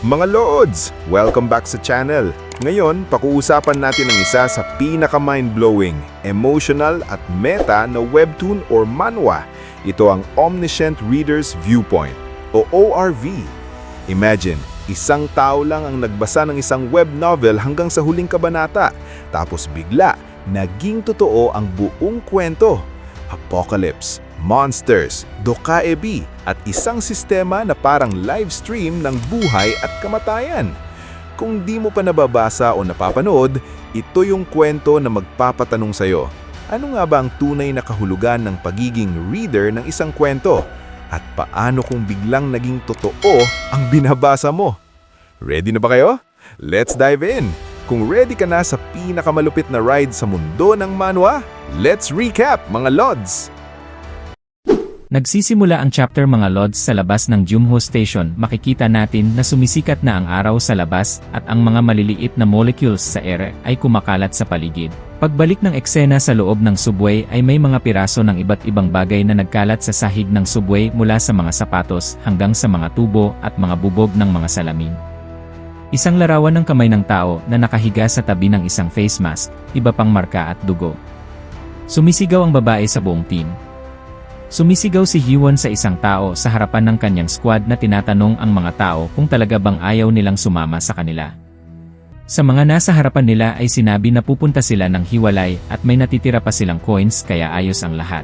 Mga Lods! Welcome back sa channel. Ngayon, pakuusapan natin ang isa sa pinaka-mind-blowing, emotional at meta na webtoon or manhwa. Ito ang Omniscient Reader's Viewpoint o ORV. Imagine, isang tao lang ang nagbasa ng isang web novel hanggang sa huling kabanata. Tapos bigla, naging totoo ang buong kwento. Apocalypse, monsters, dokaebi, at isang sistema na parang live stream ng buhay at kamatayan. Kung di mo pa nababasa o napapanood, ito yung kwento na magpapatanong sa'yo. Ano nga ba ang tunay na kahulugan ng pagiging reader ng isang kwento? At paano kung biglang naging totoo ang binabasa mo? Ready na ba kayo? Let's dive in! Kung ready ka na sa pinakamalupit na ride sa mundo ng manhwa, let's recap mga Lods! Nagsisimula ang chapter mga Lods sa labas ng Jumho Station. Makikita natin na sumisikat na ang araw sa labas at ang mga maliliit na molecules sa ere ay kumakalat sa paligid. Pagbalik ng eksena sa loob ng subway ay may mga piraso ng iba't ibang bagay na nagkalat sa sahig ng subway mula sa mga sapatos hanggang sa mga tubo at mga bubog ng mga salamin. Isang larawan ng kamay ng tao na nakahiga sa tabi ng isang face mask, iba pang marka at dugo. Sumisigaw ang babae sa buong team. Sumisigaw si Hyewon sa isang tao sa harapan ng kanyang squad na tinatanong ang mga tao kung talaga bang ayaw nilang sumama sa kanila. Sa mga nasa harapan nila ay sinabi na pupunta sila ng hiwalay at may natitira pa silang coins kaya ayos ang lahat.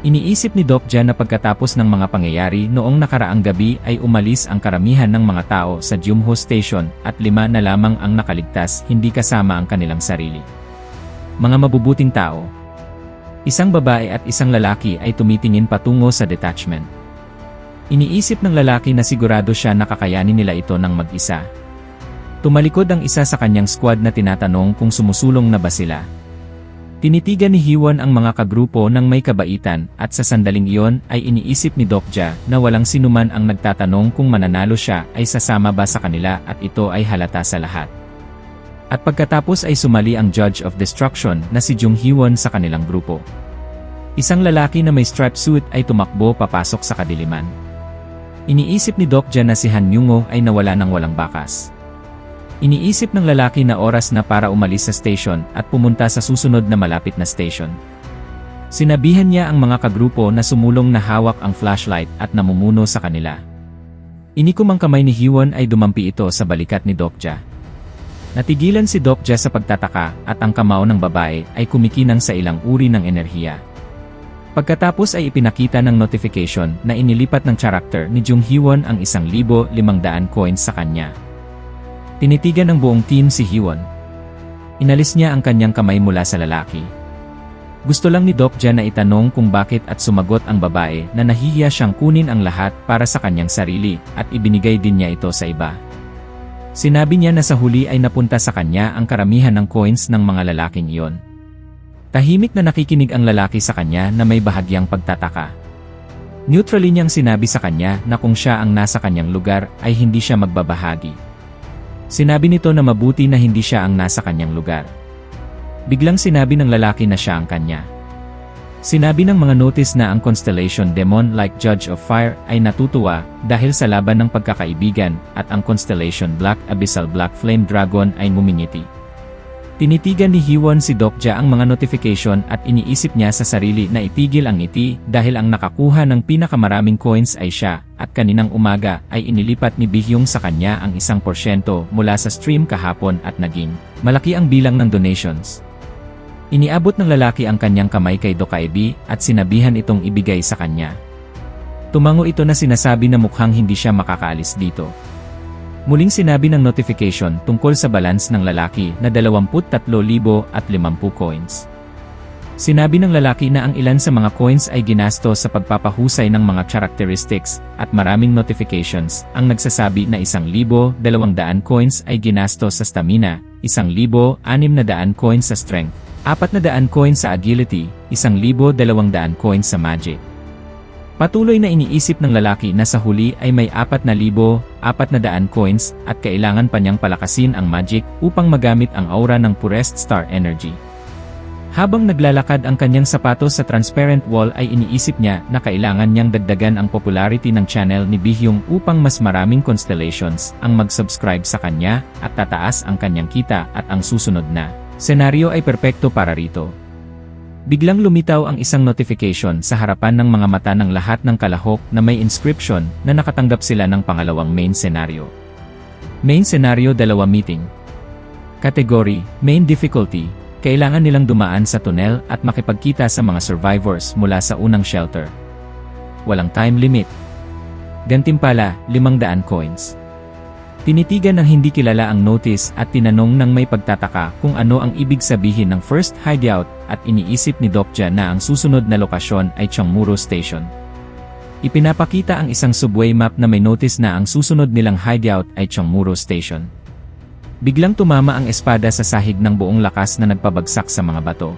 Iniisip ni Dokja na pagkatapos ng mga pangyayari noong nakaraang gabi ay umalis ang karamihan ng mga tao sa Jumho Station at 5 na lamang ang nakaligtas hindi kasama ang kanilang sarili. Mga mabubuting tao. Isang babae at isang lalaki ay tumitingin patungo sa detachment. Iniisip ng lalaki na sigurado siya na kakayanin nila ito ng mag-isa. Tumalikod ang isa sa kanyang squad na tinatanong kung sumusulong na ba sila. Tinitigan ni Hyewon ang mga kagrupo ng may kabaitan at sa sandaling iyon ay iniisip ni Dokja na walang sinuman ang nagtatanong kung mananalo siya ay sasama ba sa kanila at ito ay halata sa lahat. At pagkatapos ay sumali ang Judge of Destruction na si Jung Hyewon sa kanilang grupo. Isang lalaki na may striped suit ay tumakbo papasok sa kadiliman. Iniisip ni Dokja na si Han Myung-oh ay nawala ng walang bakas. Iniisip ng lalaki na oras na para umalis sa station at pumunta sa susunod na malapit na station. Sinabihan niya ang mga kagrupo na sumulong na hawak ang flashlight at namumuno sa kanila. Inikom ang kamay ni Hyewon ay dumampi ito sa balikat ni Dokja. Natigilan si Dokja sa pagtataka at ang kamao ng babae ay kumikinang sa ilang uri ng enerhiya. Pagkatapos ay ipinakita ng notification na inilipat ng character ni Jung Hyewon ang 1,500 coins sa kanya. Tinitigan ng buong team si Hyewon. Inalis niya ang kanyang kamay mula sa lalaki. Gusto lang ni Dokja na itanong kung bakit at sumagot ang babae na nahihiya siyang kunin ang lahat para sa kanyang sarili at ibinigay din niya ito sa iba. Sinabi niya na sa huli ay napunta sa kanya ang karamihan ng coins ng mga lalaking iyon. Tahimik na nakikinig ang lalaki sa kanya na may bahagyang pagtataka. Neutrally niyang sinabi sa kanya na kung siya ang nasa kanyang lugar ay hindi siya magbabahagi. Sinabi nito na mabuti na hindi siya ang nasa kanyang lugar. Biglang sinabi ng lalaki na siya ang kanya. Sinabi ng mga notice na ang Constellation Demon like Judge of Fire ay natutuwa dahil sa laban ng pagkakaibigan at ang Constellation Black Abyssal Black Flame Dragon ay ngumingiti. Tinitigan ni Hyewon si Dokja ang mga notification at iniisip niya sa sarili na itigil ang ngiti dahil ang nakakuha ng pinakamaraming coins ay siya at kaninang umaga ay inilipat ni Bihyung sa kanya ang 1% mula sa stream kahapon at naging malaki ang bilang ng donations. Iniabot ng lalaki ang kanyang kamay kay Dokaebi at sinabihan itong ibigay sa kanya. Tumango ito na sinasabi na mukhang hindi siya makakaalis dito. Muling sinabi ng notification tungkol sa balance ng lalaki na 23,050 coins. Sinabi ng lalaki na ang ilan sa mga coins ay ginastos sa pagpapahusay ng mga characteristics at maraming notifications ang nagsasabi na 1,200 coins ay ginastos sa stamina, 1,600 coins sa strength, 400 coins sa agility, 1,200 coins sa magic. Patuloy na iniisip ng lalaki na sa huli ay may 4,400 coins at kailangan pa niyang palakasin ang magic upang magamit ang aura ng Purest Star Energy. Habang naglalakad ang kanyang sapatos sa transparent wall ay iniisip niya na kailangan niyang dagdagan ang popularity ng channel ni Bihyung upang mas maraming constellations ang mag-subscribe sa kanya at tataas ang kanyang kita at ang susunod na senaryo ay perpekto para rito. Biglang lumitaw ang isang notification sa harapan ng mga mata ng lahat ng kalahok na may inscription na nakatanggap sila ng pangalawang main scenario. Main scenario 2 meeting. Category, main difficulty. Kailangan nilang dumaan sa tunnel at makipagkita sa mga survivors mula sa unang shelter. Walang time limit. Gantimpala, 500 coins. Tinitigan ng hindi kilala ang notice at tinanong ng may pagtataka kung ano ang ibig sabihin ng first hideout at iniisip ni Dokja na ang susunod na lokasyon ay Chongmuro Station. Ipinapakita ang isang subway map na may notice na ang susunod nilang hideout ay Chongmuro Station. Biglang tumama ang espada sa sahig ng buong lakas na nagpabagsak sa mga bato.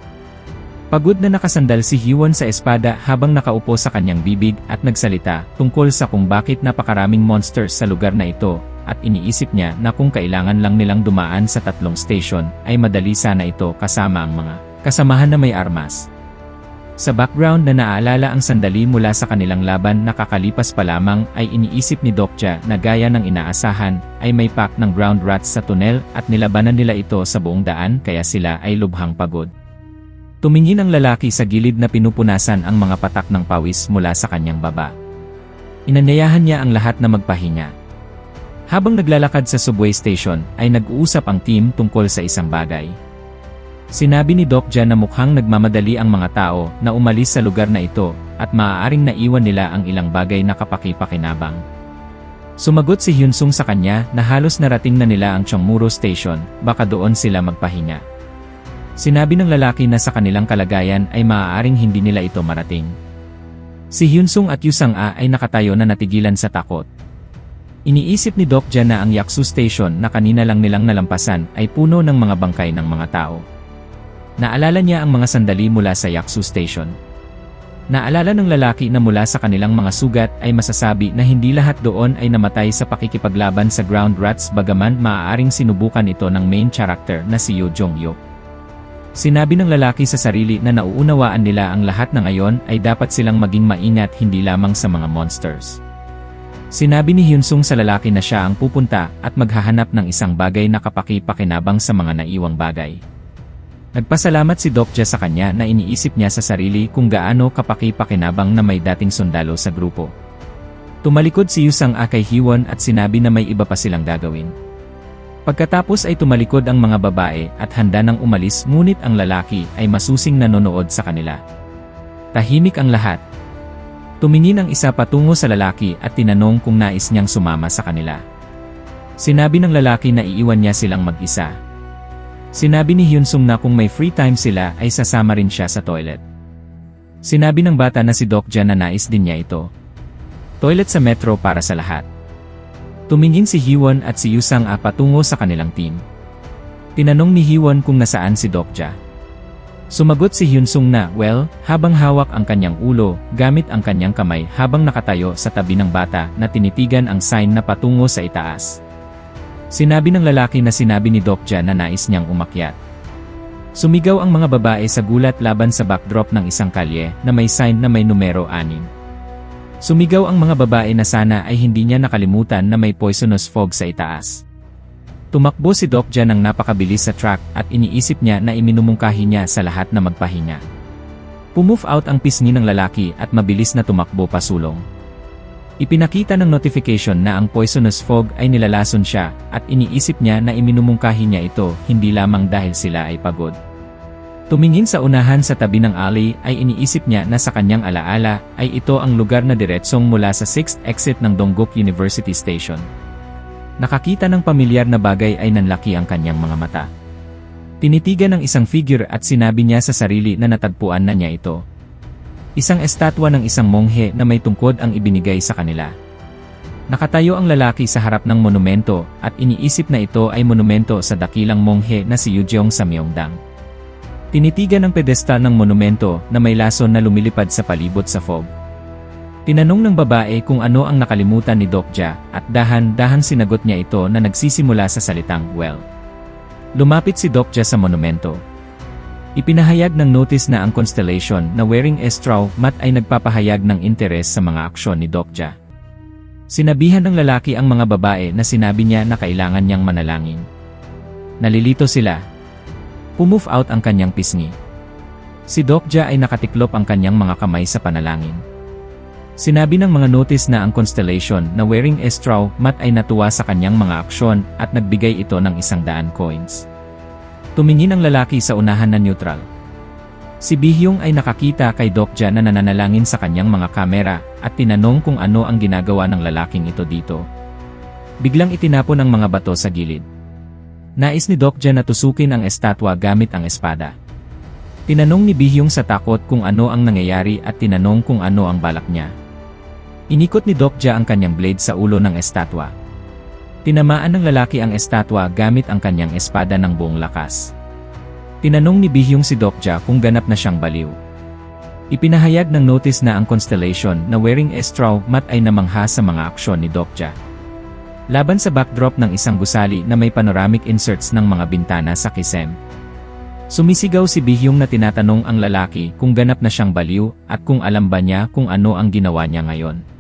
Pagod na nakasandal si Hyewon sa espada habang nakaupo sa kanyang bibig at nagsalita tungkol sa kung bakit napakaraming monsters sa lugar na ito at iniisip niya na kung kailangan lang nilang dumaan sa 3 station ay madali sana ito kasama ang mga kasamahan na may armas. Sa background na naaalala ang sandali mula sa kanilang laban na kakalipas pa lamang ay iniisip ni Dokja na gaya ng inaasahan ay may pack ng ground rats sa tunnel at nilabanan nila ito sa buong daan kaya sila ay lubhang pagod. Tumingin ang lalaki sa gilid na pinupunasan ang mga patak ng pawis mula sa kanyang baba. Inanyayahan niya ang lahat na magpahinga. Habang naglalakad sa subway station ay nag-uusap ang team tungkol sa isang bagay. Sinabi ni Dokja na mukhang nagmamadali ang mga tao na umalis sa lugar na ito at maaaring naiwan nila ang ilang bagay na kapaki-pakinabang. Sumagot si Hyunsung sa kanya na halos narating na nila ang Chongmuro Station, baka doon sila magpahinga. Sinabi ng lalaki na sa kanilang kalagayan ay maaaring hindi nila ito marating. Si Hyunsung at Yusang-a ay nakatayo na natigilan sa takot. Iniisip ni Dokja na ang Yaksu Station na kanina lang nilang nalampasan ay puno ng mga bangkay ng mga tao. Naalala niya ang mga sandali mula sa Yaksu Station. Naalala ng lalaki na mula sa kanilang mga sugat ay masasabi na hindi lahat doon ay namatay sa pakikipaglaban sa ground rats bagaman maaaring sinubukan ito ng main character na si Yoo Jong-hyuk. Sinabi ng lalaki sa sarili na nauunawaan nila ang lahat ng ayon ay dapat silang maging maingat hindi lamang sa mga monsters. Sinabi ni Hyunsung sa lalaki na siya ang pupunta at maghahanap ng isang bagay na kapaki-pakinabang sa mga naiwang bagay. Nagpasalamat si Dokja sa kanya na iniisip niya sa sarili kung gaano kapaki-pakinabang na may dating sundalo sa grupo. Tumalikod si Yusang-a kay Hyewon at sinabi na may iba pa silang gagawin. Pagkatapos ay tumalikod ang mga babae at handa nang umalis ngunit ang lalaki ay masusing nanonood sa kanila. Tahimik ang lahat. Tumingin ang isa patungo sa lalaki at tinanong kung nais niyang sumama sa kanila. Sinabi ng lalaki na iiwan niya silang mag-isa. Sinabi ni Hyunsung na kung may free time sila ay sasama rin siya sa toilet. Sinabi ng bata na si Dokja na nais din niya ito. Toilet sa metro para sa lahat. Tumingin si Hyewon at si Yusang-a patungo sa kanilang team. Tinanong ni Hyewon kung nasaan si Dokja. Sumagot si Hyunsung na, well, habang hawak ang kanyang ulo, gamit ang kanyang kamay habang nakatayo sa tabi ng bata na tinitigan ang sign na patungo sa itaas. Sinabi ng lalaki na sinabi ni Dokja na nais niyang umakyat. Sumigaw ang mga babae sa gulat laban sa backdrop ng isang kalye na may sign na may numero 6. Sumigaw ang mga babae na sana ay hindi niya nakalimutan na may poisonous fog sa itaas. Tumakbo si Dokja ng napakabilis sa track at iniisip niya na iminumungkahi niya sa lahat na magpahinga. Pumove out ang pisngi ng lalaki at mabilis na tumakbo pasulong. Ipinakita ng notification na ang poisonous fog ay nilalason siya at iniisip niya na iminumungkahi niya ito hindi lamang dahil sila ay pagod. Tumingin sa unahan sa tabi ng alley ay iniisip niya na sa kanyang alaala ay ito ang lugar na diretsong mula sa 6th exit ng Dongguk University Station. Nakakita ng pamilyar na bagay ay nanlaki ang kanyang mga mata. Tinitigan ng isang figure at sinabi niya sa sarili na natagpuan na niya ito. Isang estatwa ng isang monghe na may tungkod ang ibinigay sa kanila. Nakatayo ang lalaki sa harap ng monumento at iniisip na ito ay monumento sa dakilang monghe na si Yujeong sa Myeongdang. Tinitigan ang pedestal ng monumento na may lason na lumilipad sa palibot sa fog. Tinanong ng babae kung ano ang nakalimutan ni Dokja at dahan-dahan sinagot niya ito na nagsisimula sa salitang well. Lumapit si Dokja sa monumento. Ipinahayag ng notice na ang constellation na wearing a straw mat ay nagpapahayag ng interes sa mga aksyon ni Dokja. Sinabihan ng lalaki ang mga babae na sinabi niya na kailangan niyang manalangin. Nalilito sila. Pumove out ang kanyang pisngi. Si Dokja ay nakatiklop ang kanyang mga kamay sa panalangin. Sinabi ng mga notice na ang constellation na wearing a straw mat ay natuwa sa kanyang mga aksyon at nagbigay ito ng 100 coins. Tumingin ang lalaki sa unahan na neutral. Si Bihyong ay nakakita kay Dokja na nananalangin sa kanyang mga kamera at tinanong kung ano ang ginagawa ng lalaking ito dito. Biglang itinapon ang mga bato sa gilid. Nais ni Dokja na tusukin ang estatwa gamit ang espada. Tinanong ni Bihyong sa takot kung ano ang nangyayari at tinanong kung ano ang balak niya. Inikot ni Dokja ang kanyang blade sa ulo ng estatwa. Tinamaan ng lalaki ang estatwa gamit ang kanyang espada ng buong lakas. Tinanong ni Bihyong si Dokja kung ganap na siyang baliw. Ipinahayag ng notice na ang constellation na wearing a straw mat ay namangha sa mga aksyon ni Dokja. Laban sa backdrop ng isang gusali na may panoramic inserts ng mga bintana sa kisem. Sumisigaw si Bihyong na tinatanong ang lalaki kung ganap na siyang baliw at kung alam ba niya kung ano ang ginawa niya ngayon.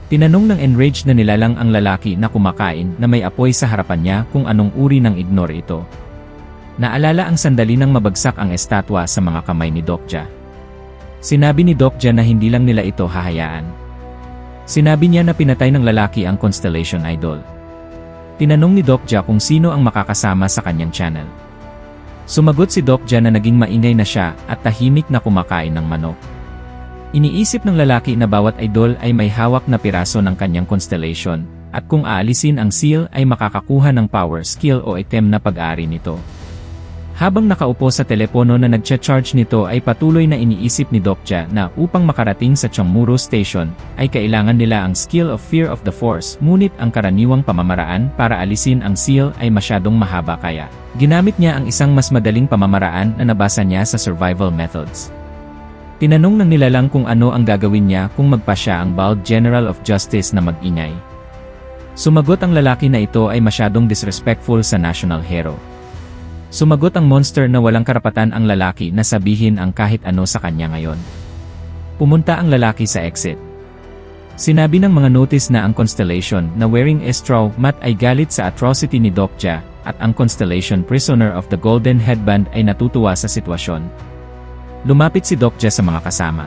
Tinanong ng enraged na nilalang ang lalaki na kumakain na may apoy sa harapan niya kung anong uri ng ignore ito. Naalala ang sandali nang mabagsak ang estatwa sa mga kamay ni Dokja. Sinabi ni Dokja na hindi lang nila ito hahayaan. Sinabi niya na pinatay ng lalaki ang constellation idol. Tinanong ni Dokja kung sino ang makakasama sa kanyang channel. Sumagot si Dokja na naging maingay na siya at tahimik na kumakain ng manok. Iniisip ng lalaki na bawat idol ay may hawak na piraso ng kanyang constellation, at kung aalisin ang seal ay makakakuha ng power, skill o item na pag-aari nito. Habang nakaupo sa telepono na nagcha-charge nito ay patuloy na iniisip ni Dokja na upang makarating sa Chongmuro Station ay kailangan nila ang skill of fear of the force, ngunit ang karaniwang pamamaraan para alisin ang seal ay masyadong mahaba kaya ginamit niya ang isang mas madaling pamamaraan na nabasa niya sa survival methods. Tinanong ng nilalang kung ano ang gagawin niya kung magpa siya ang bald General of Justice na mag-ingay. Sumagot ang lalaki na ito ay masyadong disrespectful sa national hero. Sumagot ang monster na walang karapatan ang lalaki na sabihin ang kahit ano sa kanya ngayon. Pumunta ang lalaki sa exit. Sinabi ng mga notice na ang constellation na wearing a straw mat ay galit sa atrocity ni Dokja at ang constellation prisoner of the golden headband ay natutuwa sa sitwasyon. Lumapit si Dokja sa mga kasama.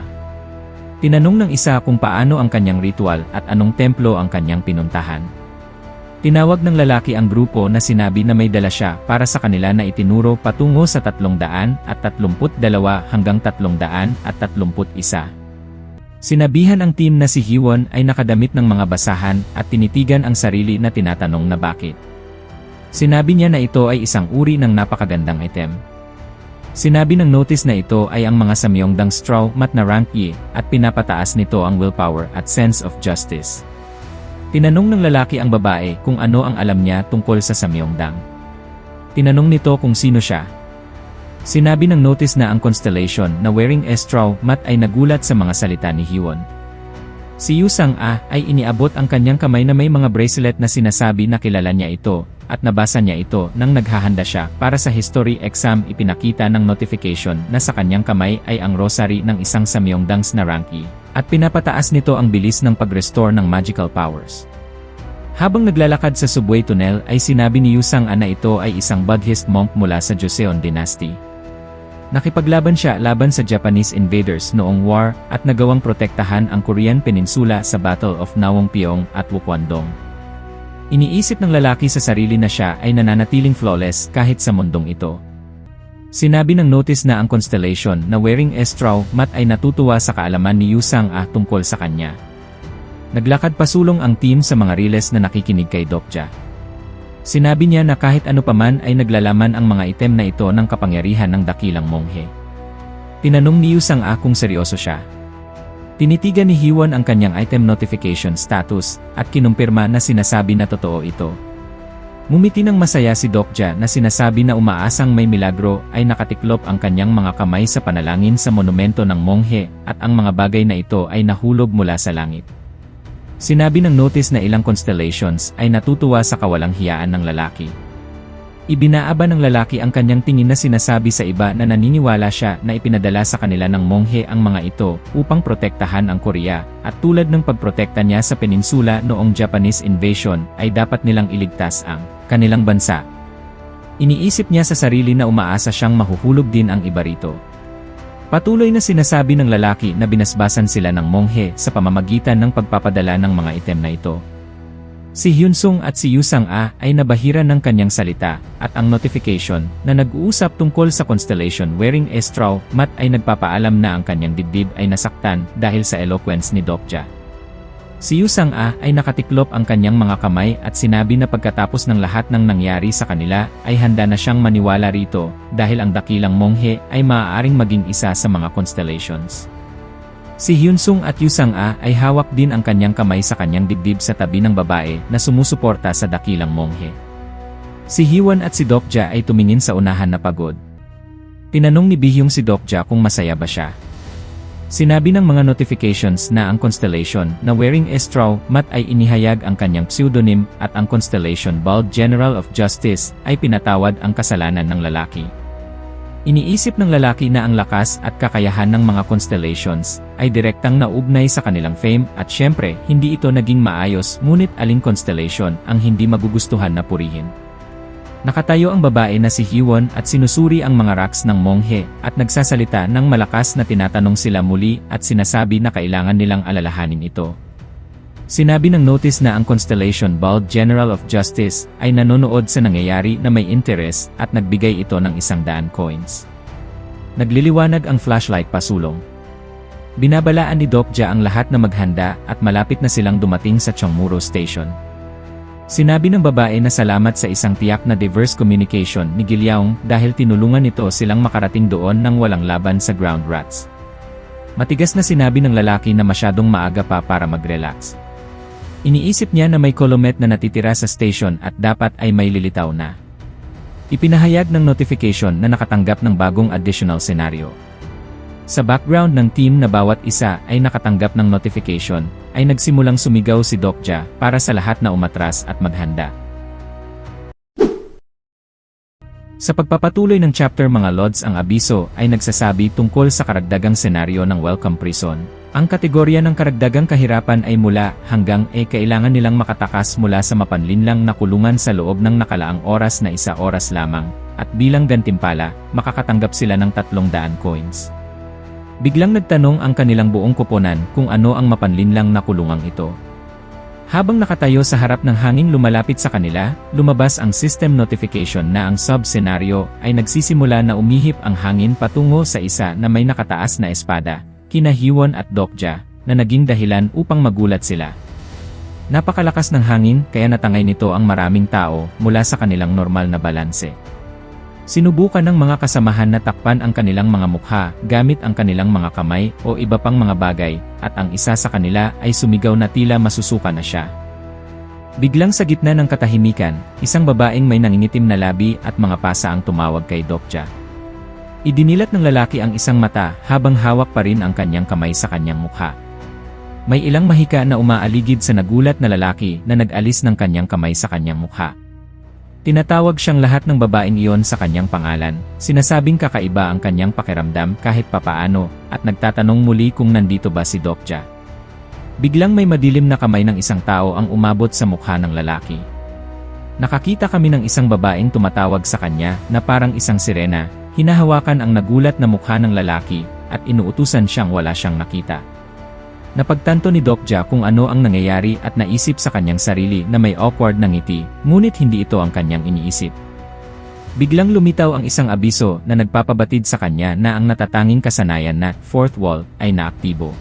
Tinanong ng isa kung paano ang kanyang ritual at anong templo ang kanyang pinuntahan. Tinawag ng lalaki ang grupo na sinabi na may dala siya para sa kanila na itinuro patungo sa 332 hanggang 331. Sinabihan ang team na si Hyewon ay nakadamit ng mga basahan at tinitigan ang sarili na tinatanong na bakit. Sinabi niya na ito ay isang uri ng napakagandang item. Sinabi ng notice na ito ay ang mga samyongdang straw mat na rank E at pinapataas nito ang willpower at sense of justice. Tinanong ng lalaki ang babae kung ano ang alam niya tungkol sa samyongdang. Tinanong nito kung sino siya. Sinabi ng notice na ang constellation na wearing a straw mat ay nagulat sa mga salita ni Hyewon. Si Yusang-ah ay iniabot ang kanyang kamay na may mga bracelet na sinasabi na kilala niya ito at nabasa niya ito nang naghahanda siya para sa history exam. Ipinakita ng notification na sa kanyang kamay ay ang rosary ng isang samyongdangs na rank E at pinapataas nito ang bilis ng pag-restore ng magical powers. Habang naglalakad sa subway tunnel ay sinabi ni Yusang-ah na ito ay isang Buddhist monk mula sa Joseon Dynasty. Nakipaglaban siya laban sa Japanese invaders noong war at nagawang protektahan ang Korean Peninsula sa Battle of Nawangpyeong at Wukwandong. Iniisip ng lalaki sa sarili na siya ay nananatiling flawless kahit sa mundong ito. Sinabi ng notice na ang constellation na wearing a straw mat ay natutuwa sa kaalaman ni Yusang-ah tungkol sa kanya. Naglakad pasulong ang team sa mga riles na nakikinig kay Dokja. Sinabi niya na kahit ano paman ay naglalaman ang mga item na ito ng kapangyarihan ng dakilang monghe. Tinanong ni Yusang-ah kung seryoso siya. Tinitigan ni Hyewon ang kanyang item notification status at kinumpirma na sinasabi na totoo ito. Ngumiti ng masaya si Dokja na sinasabi na umaasang may milagro ay nakatiklop ang kanyang mga kamay sa panalangin sa monumento ng monghe at ang mga bagay na ito ay nahulog mula sa langit. Sinabi ng notice na ilang constellations ay natutuwa sa kawalang hiyaan ng lalaki. Ibinaaba ng lalaki ang kanyang tingin na sinasabi sa iba na naniniwala siya na ipinadala sa kanila ng monghe ang mga ito upang protektahan ang Korea, at tulad ng pagprotekta niya sa peninsula noong Japanese invasion ay dapat nilang iligtas ang kanilang bansa. Iniisip niya sa sarili na umaasa siyang mahuhulog din ang iba rito. Patuloy na sinasabi ng lalaki na binasbasan sila ng monghe sa pamamagitan ng pagpapadala ng mga item na ito. Si Hyunsung at si Yu Sang-a ay nabahira ng kanyang salita, at ang notification na nag-uusap tungkol sa constellation wearing a straw mat ay nagpapaalam na ang kanyang dibdib ay nasaktan dahil sa eloquence ni Dokja. Si Yu Sang-a ay nakatiklop ang kanyang mga kamay at sinabi na pagkatapos ng lahat ng nangyari sa kanila ay handa na siyang maniwala rito dahil ang dakilang monghe ay maaaring maging isa sa mga constellations. Si Hyunsung at Yu Sang-a ay hawak din ang kanyang kamay sa kanyang dibdib sa tabi ng babae na sumusuporta sa dakilang monghe. Si Hiwon at si Dokja ay tumingin sa unahan na pagod. Tinanong ni Bihyung si Dokja kung masaya ba siya. Sinabi ng mga notifications na ang constellation na wearing a straw mat ay inihayag ang kanyang pseudonym at ang constellation Bald General of Justice ay pinatawad ang kasalanan ng lalaki. Iniisip ng lalaki na ang lakas at kakayahan ng mga constellations ay direktang naugnay sa kanilang fame at syempre hindi ito naging maayos ngunit aling constellation ang hindi magugustuhan na purihin. Nakatayo ang babae na si Hiwon at sinusuri ang mga racks ng monghe at nagsasalita ng malakas na tinatanong sila muli at sinasabi na kailangan nilang alalahanin ito. Sinabi ng notice na ang constellation Bald General of Justice ay nanonood sa nangyayari na may interest at nagbigay ito ng 100 coins. Nagliliwanag ang flashlight pasulong. Binabalaan ni Dokja ang lahat na maghanda at malapit na silang dumating sa Chongmuro Station. Sinabi ng babae na salamat sa isang tiyak na diverse communication ni Gilyaong dahil tinulungan nito silang makarating doon nang walang laban sa ground rats. Matigas na sinabi ng lalaki na masyadong maaga pa para mag-relax. Iniisip niya na may kolomet na natitira sa station at dapat ay may lilitaw na. Ipinahayag ng notification na nakatanggap ng bagong additional scenario. Sa background ng team na bawat isa ay nakatanggap ng notification, ay nagsimulang sumigaw si Dokja para sa lahat na umatras at maghanda. Sa pagpapatuloy ng chapter mga Lods, ang abiso ay nagsasabi tungkol sa karagdagang senaryo ng Welcome Prison. Ang kategorya ng karagdagang kahirapan ay mula hanggang kailangan nilang makatakas mula sa mapanlinlang na kulungan sa loob ng nakalaang oras na 1 oras lamang, at bilang gantimpala, makakatanggap sila ng 300 coins. Biglang nagtanong ang kanilang buong koponan kung ano ang mapanlinlang na kulungang ito. Habang nakatayo sa harap ng hangin lumalapit sa kanila, lumabas ang system notification na ang sub-senaryo ay nagsisimula na umihip ang hangin patungo sa isa na may nakataas na espada, kina Hiwon at Dokja, na naging dahilan upang magulat sila. Napakalakas ng hangin kaya natangay nito ang maraming tao mula sa kanilang normal na balanse. Sinubukan ng mga kasamahan na takpan ang kanilang mga mukha gamit ang kanilang mga kamay o iba pang mga bagay, at ang isa sa kanila ay sumigaw na tila masusuka na siya. Biglang sa gitna ng katahimikan, isang babaeng may nangingitim na labi at mga pasa ang tumawag kay Dokja. Idinilat ng lalaki ang isang mata habang hawak pa rin ang kanyang kamay sa kanyang mukha. May ilang mahika na umaaligid sa nagulat na lalaki na nag-alis ng kanyang kamay sa kanyang mukha. Tinatawag siyang lahat ng babaeng iyon sa kanyang pangalan, sinasabing kakaiba ang kanyang pakiramdam kahit papaano, at nagtatanong muli kung nandito ba si Dokja. Biglang may madilim na kamay ng isang tao ang umabot sa mukha ng lalaki. Nakakita kami ng isang babaeng tumatawag sa kanya na parang isang sirena. Hinahawakan ang nagulat na mukha ng lalaki, at inuutusan siyang wala siyang nakita. Napagtanto ni Dokja kung ano ang nangyayari at naisip sa kanyang sarili na may awkward na ngiti, ngunit hindi ito ang kanyang iniisip. Biglang lumitaw ang isang abiso na nagpapabatid sa kanya na ang natatanging kasanayan na fourth wall ay naaktibo.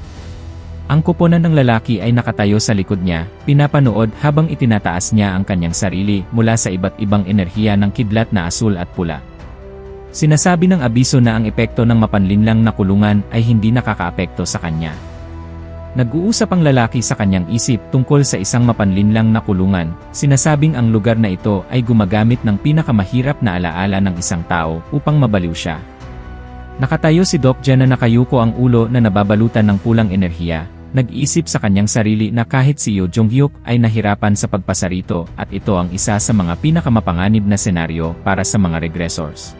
Ang koponan ng lalaki ay nakatayo sa likod niya, pinapanood habang itinataas niya ang kanyang sarili mula sa iba't ibang enerhiya ng kidlat na asul at pula. Sinasabi ng abiso na ang epekto ng mapanlinlang na kulungan ay hindi nakakaapekto sa kanya. Nag-uusap ang lalaki sa kanyang isip tungkol sa isang mapanlinlang na kulungan, sinasabing ang lugar na ito ay gumagamit ng pinakamahirap na alaala ng isang tao upang mabaliw siya. Nakatayo si Dokja na nakayuko ang ulo na nababalutan ng pulang enerhiya, nag-isip sa kanyang sarili na kahit si Yoo Jong-hyuk ay nahirapan sa pagpasa rito at ito ang isa sa mga pinakamapanganib na senaryo para sa mga regressors.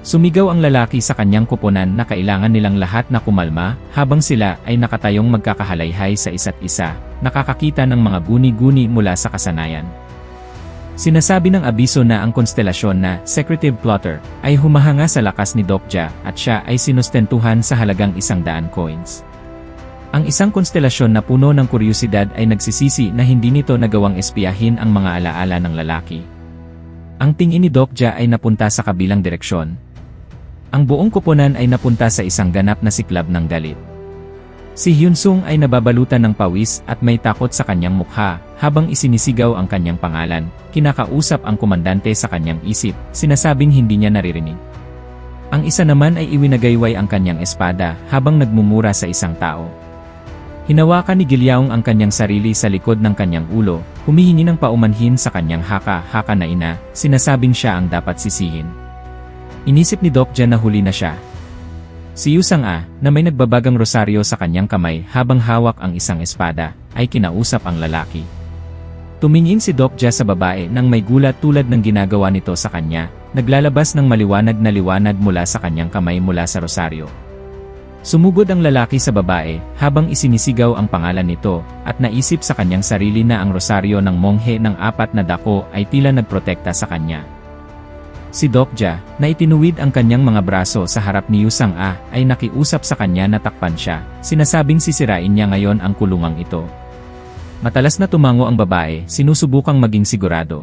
Sumigaw ang lalaki sa kanyang kuponan na kailangan nilang lahat na kumalma habang sila ay nakatayong magkakahalayhay sa isa't isa, nakakakita ng mga guni-guni mula sa kasanayan. Sinasabi ng abiso na ang konstelasyon na Secretive Plotter ay humahanga sa lakas ni Dokja at siya ay sinustentuhan sa halagang 100 coins. Ang isang konstelasyon na puno ng kuryosidad ay nagsisisi na hindi nito nagawang espiyahin ang mga alaala ng lalaki. Ang tingin ni Dokja ay napunta sa kabilang direksyon. Ang buong kuponan ay napunta sa isang ganap na siklab ng galit. Si Hyunsung ay nababalutan ng pawis at may takot sa kanyang mukha habang isinisigaw ang kanyang pangalan. Kinakausap ang komandante sa kanyang isip, sinasabing hindi niya naririnig. Ang isa naman ay iwinagayway ang kanyang espada habang nagmumura sa isang tao. Hinawakan ni Gilyaong ang kanyang sarili sa likod ng kanyang ulo, humihingi ng paumanhin sa kanyang haka na ina, sinasabing siya ang dapat sisihin. Inisip ni Dokja na huli na siya. Si Yoo Sang-a, na may nagbabagang rosaryo sa kanyang kamay habang hawak ang isang espada, ay kinausap ang lalaki. Tumingin si Dokja sa babae nang may gulat tulad ng ginagawa nito sa kanya, naglalabas ng maliwanag na liwanag mula sa kanyang kamay mula sa rosaryo. Sumugod ang lalaki sa babae habang isinisigaw ang pangalan nito at naisip sa kanyang sarili na ang rosaryo ng monghe ng 4 na dako ay tila nagprotekta sa kanya. Si Dokja, na itinuwid ang kanyang mga braso sa harap ni Yoo Sang-a, ay nakiusap sa kanya na takpan siya, sinasabing sisirain niya ngayon ang kulungang ito. Matalas na tumango ang babae, sinusubukang maging sigurado.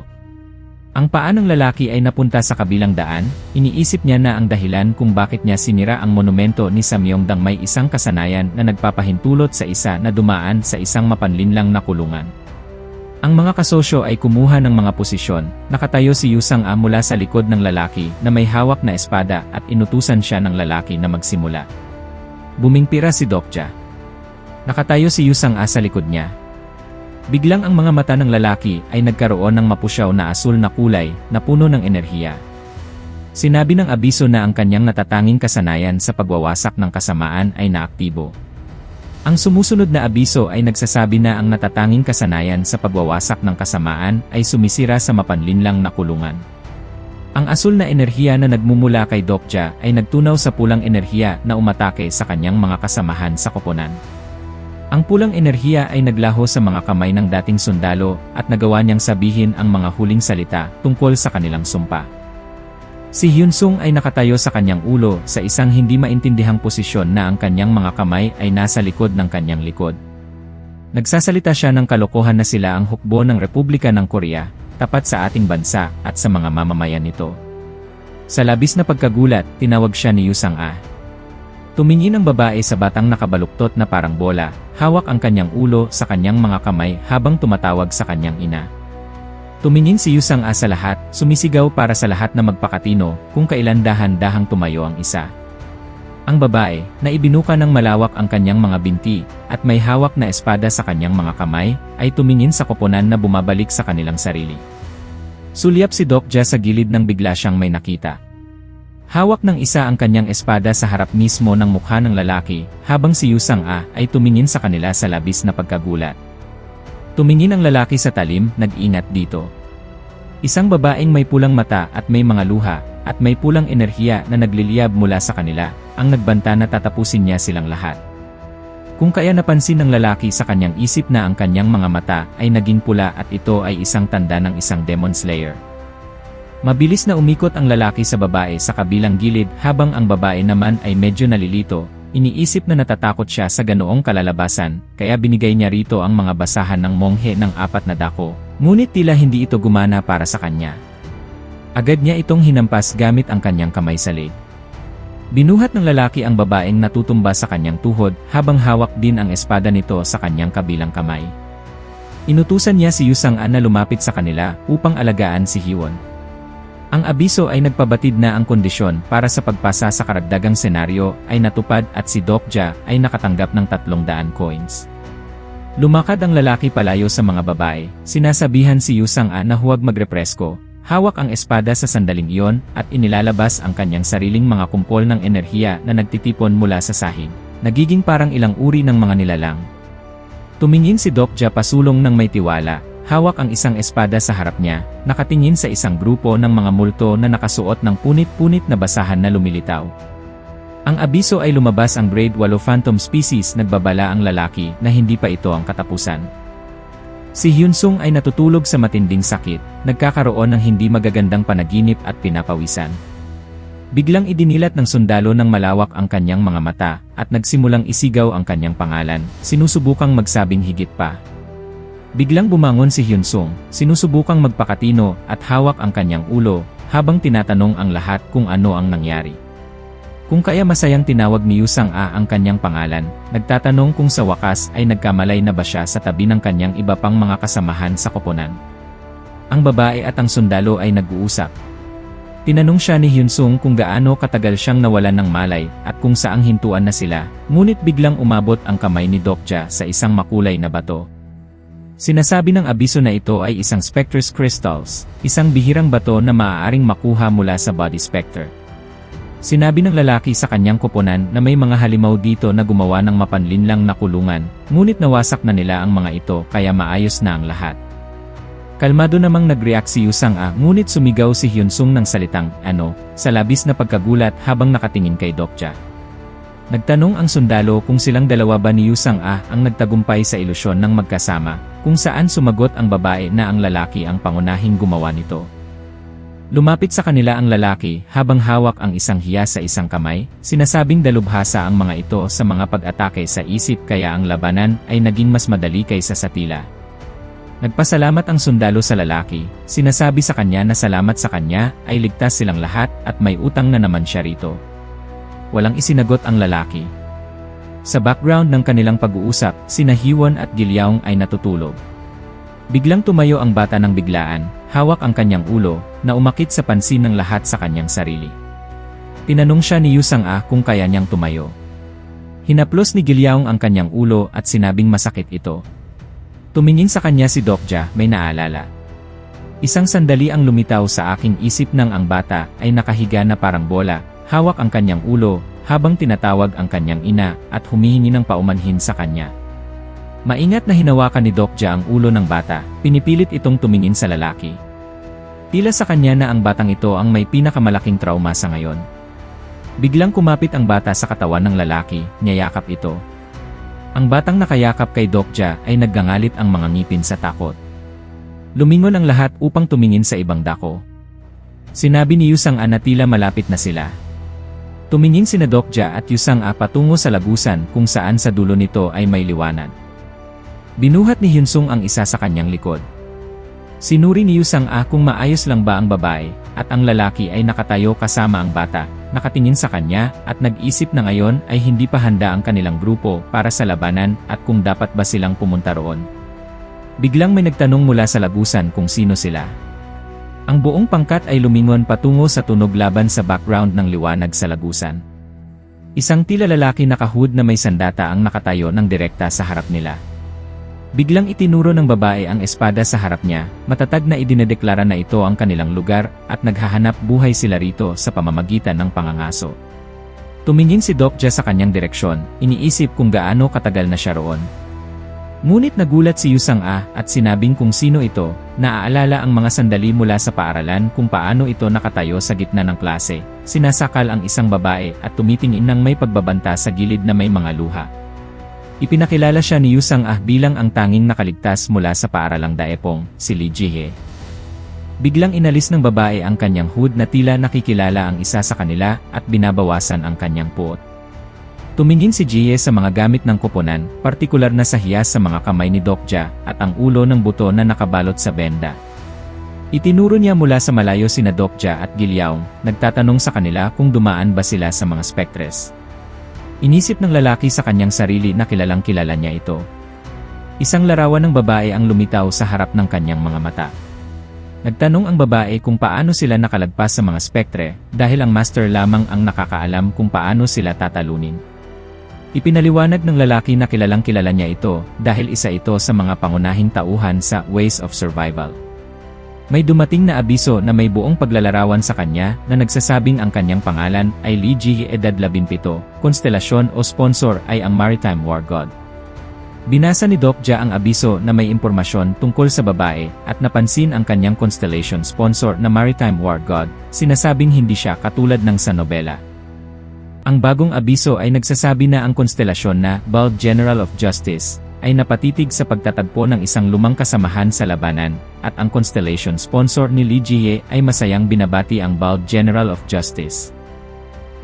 Ang paa ng lalaki ay napunta sa kabilang daan, iniisip niya na ang dahilan kung bakit niya sinira ang monumento ni Samyongdang may isang kasanayan na nagpapahintulot sa isa na dumaan sa isang mapanlinlang na kulungan. Ang mga kasosyo ay kumuha ng mga posisyon, nakatayo si Yoo Sang-a mula sa likod ng lalaki na may hawak na espada at inutusan siya ng lalaki na magsimula. Bumingpira si Dokja. Nakatayo si Yoo Sang-a sa likod niya. Biglang ang mga mata ng lalaki ay nagkaroon ng mapusyaw na asul na kulay na puno ng enerhiya. Sinabi ng abiso na ang kanyang natatanging kasanayan sa pagwawasak ng kasamaan ay naaktibo. Ang sumusunod na abiso ay nagsasabi na ang natatanging kasanayan sa pagwawasak ng kasamaan ay sumisira sa mapanlinlang na kulungan. Ang asul na enerhiya na nagmumula kay Dokja ay nagtunaw sa pulang enerhiya na umatake sa kanyang mga kasamahan sa koponan. Ang pulang enerhiya ay naglaho sa mga kamay ng dating sundalo at nagawa niyang sabihin ang mga huling salita tungkol sa kanilang sumpa. Si Hyunsung ay nakatayo sa kanyang ulo sa isang hindi maintindihang posisyon na ang kanyang mga kamay ay nasa likod ng kanyang likod. Nagsasalita siya ng kalokohan na sila ang hukbo ng Republika ng Korea, tapat sa ating bansa at sa mga mamamayan nito. Sa labis na pagkagulat, tinawag siya ni Yoo Sang-a. Tumingin ang babae sa batang nakabaluktot na parang bola, hawak ang kanyang ulo sa kanyang mga kamay habang tumatawag sa kanyang ina. Tumingin si Yoo Sang-a sa lahat, sumisigaw para sa lahat na magpakatino kung kailan dahan-dahang tumayo ang isa. Ang babae, na ibinuka ng malawak ang kanyang mga binti, at may hawak na espada sa kanyang mga kamay, ay tumingin sa koponan na bumabalik sa kanilang sarili. Sulyap si Dokja sa gilid nang bigla siyang may nakita. Hawak ng isa ang kanyang espada sa harap mismo ng mukha ng lalaki, habang si Yoo Sang-a ay tumingin sa kanila sa labis na pagkagulat. Tumingin ang lalaki sa talim, nag-ingat dito. Isang babaeng may pulang mata at may mga luha, at may pulang enerhiya na nagliliyab mula sa kanila, ang nagbanta na tatapusin niya silang lahat. Kung kaya napansin ng lalaki sa kanyang isip na ang kanyang mga mata ay naging pula at ito ay isang tanda ng isang Demon Slayer. Mabilis na umikot ang lalaki sa babae sa kabilang gilid habang ang babae naman ay medyo nalilito. Iniisip na natatakot siya sa ganoong kalalabasan, kaya binigay niya rito ang mga basahan ng monghe ng 4 na dako, ngunit tila hindi ito gumana para sa kanya. Agad niya itong hinampas gamit ang kanyang kamay sa leg. Binuhat ng lalaki ang babaeng natutumba sa kanyang tuhod habang hawak din ang espada nito sa kanyang kabilang kamay. Inutusan niya si Yoo Sang-a na lumapit sa kanila upang alagaan si Hyewon. Ang abiso ay nagpabatid na ang kondisyon para sa pagpasa sa karagdagang senaryo ay natupad at si Dokja ay nakatanggap ng 300 coins. Lumakad ang lalaki palayo sa mga babae, sinasabihan si Yoo Sang-a na huwag magrepresko, hawak ang espada sa sandaling iyon at inilalabas ang kanyang sariling mga kumpol ng enerhiya na nagtitipon mula sa sahig. Nagiging parang ilang uri ng mga nilalang, Tumingin si Dokja pasulong ng may tiwala, hawak ang isang espada sa harap niya, nakatingin sa isang grupo ng mga multo na nakasuot ng punit-punit na basahan na lumilitaw. Ang abiso ay lumabas ang grade 8 phantom species, nagbabala ang lalaki na hindi pa ito ang katapusan. Si Hyunsung ay natutulog sa matinding sakit, nagkakaroon ng hindi magagandang panaginip at pinapawisan. Biglang idinilat ng sundalo ng malawak ang kanyang mga mata, at nagsimulang isigaw ang kanyang pangalan, sinusubukang magsabing higit pa. Biglang bumangon si Hyunsung, sinusubukang magpakatino at hawak ang kanyang ulo, habang tinatanong ang lahat kung ano ang nangyari. Kung kaya masayang tinawag ni Yusang-a ang kanyang pangalan, nagtatanong kung sa wakas ay nagkamalay na ba siya sa tabi ng kanyang iba pang mga kasamahan sa koponan. Ang babae at ang sundalo ay nag-uusap. Tinanong siya ni Hyunsung kung gaano katagal siyang nawalan ng malay at kung saang hintuan na sila, ngunit biglang umabot ang kamay ni Dokja sa isang makulay na bato. Sinasabi ng abiso na ito ay isang Spectre's Crystals, isang bihirang bato na maaaring makuha mula sa Body Spectre. Sinabi ng lalaki sa kanyang koponan na may mga halimaw dito na gumawa ng mapanlinlang na kulungan, ngunit nawasak na nila ang mga ito kaya maayos na ang lahat. Kalmado namang nag-react si Yusang-a, ngunit sumigaw si Hyunsung ng salitang, "ano," sa labis na pagkagulat habang nakatingin kay Dokja. Nagtanong ang sundalo kung silang dalawa ba ni Yusang-a ang nagtagumpay sa ilusyon ng magkasama, kung saan sumagot ang babae na ang lalaki ang pangunahing gumawa nito. Lumapit sa kanila ang lalaki habang hawak ang isang hiya sa isang kamay, sinasabing dalubhasa ang mga ito sa mga pag-atake sa isip kaya ang labanan ay naging mas madali kaysa sa tila. Nagpasalamat ang sundalo sa lalaki, sinasabi sa kanya na salamat sa kanya ay ligtas silang lahat at may utang na naman siya rito. Walang isinagot ang lalaki. Sa background ng kanilang pag-uusap, sina Hyewon at Gilyaong ay natutulog. Biglang tumayo ang bata ng biglaan, hawak ang kanyang ulo, na umakit sa pansin ng lahat sa kanyang sarili. Tinanong siya ni Yusang-a kung kaya niyang tumayo. Hinaplos ni Gilyaong ang kanyang ulo at sinabing masakit ito. Tumingin sa kanya si Dokja, may naalala. Isang sandali ang lumitaw sa aking isip nang ang bata ay nakahiga na parang bola, hawak ang kanyang ulo, habang tinatawag ang kanyang ina at humihingi ng paumanhin sa kanya. Maingat na hinawakan ni Dokja ang ulo ng bata, pinipilit itong tumingin sa lalaki. Tila sa kanya na ang batang ito ang may pinakamalaking trauma sa ngayon. Biglang kumapit ang bata sa katawan ng lalaki, niyayakap ito. Ang batang nakayakap kay Dokja ay naggangalit ang mga ngipin sa takot. Lumingon ang lahat upang tumingin sa ibang dako. Sinabi ni Yusang-a na tila malapit na sila. Tumingin sina Dokja at Yusang-a patungo sa lagusan kung saan sa dulo nito ay may liwanag. Binuhat ni Hyunsung ang isa sa kanyang likod. Sinuri ni Yusang-a kung maayos lang ba ang babae, at ang lalaki ay nakatayo kasama ang bata, nakatingin sa kanya, at nag-isip na ngayon ay hindi pa handa ang kanilang grupo para sa labanan at kung dapat ba silang pumunta roon. Biglang may nagtanong mula sa lagusan kung sino sila. Ang buong pangkat ay lumingon patungo sa tunog laban sa background ng liwanag sa lagusan. Isang tila lalaki nakahood na may sandata ang nakatayo ng direkta sa harap nila. Biglang itinuro ng babae ang espada sa harap niya, matatag na idinedeklara na ito ang kanilang lugar at naghahanap buhay sila rito sa pamamagitan ng pangangaso. Tumingin si Dokja sa kanyang direksyon, iniisip kung gaano katagal na siya roon. Ngunit nagulat si Yusang-a at sinabing kung sino ito, naaalala ang mga sandali mula sa paaralan kung paano ito nakatayo sa gitna ng klase, sinasakal ang isang babae at tumitingin ng may pagbabanta sa gilid na may mga luha. Ipinakilala siya ni Yusang-a bilang ang tanging nakaligtas mula sa paaralang Daepong, si Lee Ji-hye. Biglang inalis ng babae ang kanyang hood na tila nakikilala ang isa sa kanila at binabawasan ang kanyang puot. Tumingin si Ji-hye sa mga gamit ng koponan, partikular na sa hiyas sa mga kamay ni Dokja at ang ulo ng buto na nakabalot sa benda. Itinuro niya mula sa malayo sina Dokja at Gilyaong, nagtatanong sa kanila kung dumaan ba sila sa mga spectres. Inisip ng lalaki sa kanyang sarili na kilalang kilala niya ito. Isang larawan ng babae ang lumitaw sa harap ng kanyang mga mata. Nagtanong ang babae kung paano sila nakalagpas sa mga spektre, dahil ang master lamang ang nakakaalam kung paano sila tatalunin. Ipinaliwanag ng lalaki na kilalang kilala niya ito, dahil isa ito sa mga pangunahing tauhan sa Ways of Survival. May dumating na abiso na may buong paglalarawan sa kanya na nagsasabing ang kanyang pangalan ay Lee Ji-hye edad 17, konstelasyon o sponsor ay ang Maritime War God. Binasa ni Doc Ja ang abiso na may impormasyon tungkol sa babae at napansin ang kanyang constellation sponsor na Maritime War God, sinasabing hindi siya katulad ng sa nobela. Ang bagong abiso ay nagsasabi na ang konstelasyon na Bald General of Justice ay napatitig sa pagtatagpo ng isang lumang kasamahan sa labanan, at ang constellation sponsor ni Lee Jihye ay masayang binabati ang Bald General of Justice.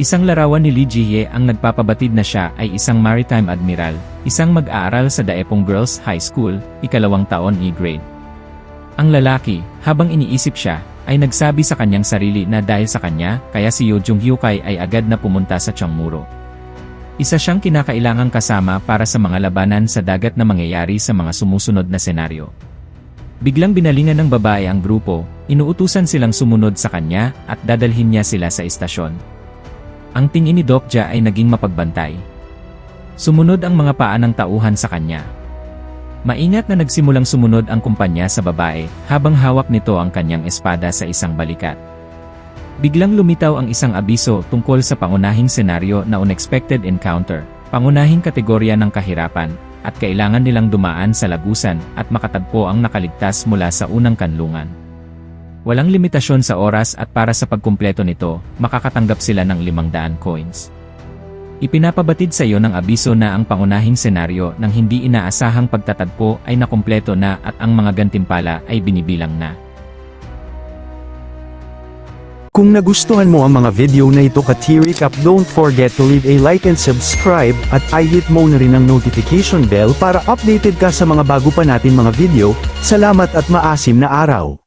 Isang larawan ni Lee Jihye ang nagpapabatid na siya ay isang maritime admiral, isang mag-aaral sa Daepong Girls High School, ikalawang taon E-grade. Ang lalaki, habang iniisip siya, ay nagsabi sa kanyang sarili na dahil sa kanya, kaya si Yo Jung Hyukay ay agad na pumunta sa Changmuro. Isa siyang kinakailangang kasama para sa mga labanan sa dagat na mangyayari sa mga sumusunod na senaryo. Biglang binalingan ng babae ang grupo, inuutusan silang sumunod sa kanya at dadalhin niya sila sa istasyon. Ang tingin ni Doc Ja ay naging mapagbantay. Sumunod ang mga paa ng tauhan sa kanya. Maingat na nagsimulang sumunod ang kumpanya sa babae, habang hawak nito ang kanyang espada sa isang balikat. Biglang lumitaw ang isang abiso tungkol sa pangunahing senaryo na unexpected encounter, pangunahing kategorya ng kahirapan, at kailangan nilang dumaan sa lagusan at makatagpo ang nakaligtas mula sa unang kanlungan. Walang limitasyon sa oras at para sa pagkumpleto nito, makakatanggap sila ng 500 coins. Ipinapabatid sa iyo ng abiso na ang pangunahing senaryo ng hindi inaasahang pagtatagpo ay nakumpleto na at ang mga gantimpala ay binibilang na. Kung nagustuhan mo ang mga video na ito ka-T-Recap, don't forget to leave a like and subscribe at i-hit mo na rin ang notification bell para updated ka sa mga bago pa natin mga video. Salamat at maasim na araw!